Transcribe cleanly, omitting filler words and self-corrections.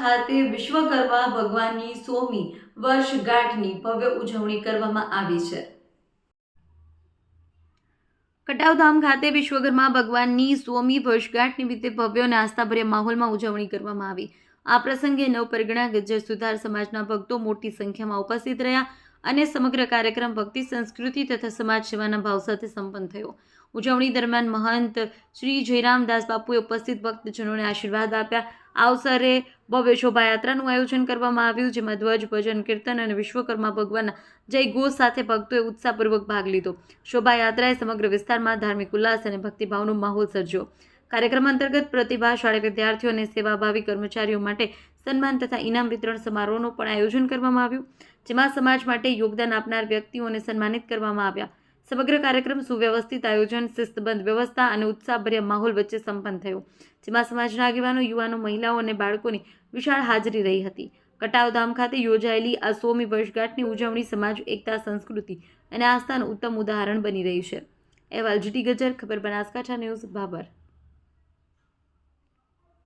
ખાતે વિશ્વકર્મા ભગવાનની 100મી વર્ષગાંઠની ભવ્ય ઉજવણી કરવામાં આવી છે। કટાવધામ ખાતે વિશ્વકર્મા ભગવાનની 100મી વર્ષગાંઠ નિમિત્તે ભવ્ય અને આસ્થાભર્યા માહોલમાં ઉજવણી કરવામાં આવી। આ પ્રસંગે નવપરગણા ગજ્જર સુધાર સમાજના ભક્તો મોટી સંખ્યામાં ઉપસ્થિત રહ્યા અને સમગ્ર કાર્યક્રમ ભક્તિ, સંસ્કૃતિ તથા સમાજ સેવાના ભાવ સાથે સંપન્ન થયો। ઉજવણી દરમિયાન મહંત શ્રી જયરામદાસ બાપુએ ઉપસ્થિત ભક્તજનોને આશીર્વાદ આપ્યા। આ અવસરે ભવ્ય શોભાયાત્રાનું આયોજન કરવામાં આવ્યું, જેમાં ધ્વજ, ભજન, કીર્તન અને વિશ્વકર્મા ભગવાનના જય ઘોષ સાથે ભક્તોએ ઉત્સાહપૂર્વક ભાગ લીધો। શોભાયાત્રાએ સમગ્ર વિસ્તારમાં ધાર્મિક ઉલ્લાસ અને ભક્તિભાવનો માહોલ સર્જ્યો। કાર્યક્રમ અંતર્ગત પ્રતિભાશાળી વિદ્યાર્થીઓ અને સેવાભાવી કર્મચારીઓ માટે સન્માન તથા ઇનામ વિતરણ સમારોહનું પણ આયોજન કરવામાં આવ્યું, જેમાં સમાજ માટે યોગદાન આપનાર વ્યક્તિઓને સન્માનિત કરવામાં આવ્યા। સમગ્ર કાર્યક્રમ સુવ્યવસ્થિત આયોજન, શિસ્તબદ્ધ વ્યવસ્થા અને ઉત્સાહભર્યા માહોલ વચ્ચે સંપન્ન થયો, જેમાં સમાજના આગેવાનો, યુવાનો, મહિલાઓ અને બાળકોની વિશાળ હાજરી રહી હતી। કટાવધામ ખાતે યોજાયેલી આ 100મી વર્ષગાંઠની ઉજવણી સમાજ એકતા, સંસ્કૃતિ અને આસ્થાનું ઉત્તમ ઉદાહરણ બની રહી છે। અહેવાલ GT ગજ્જર, ખબર બનાસકાંઠા ન્યૂઝ, ભાભર।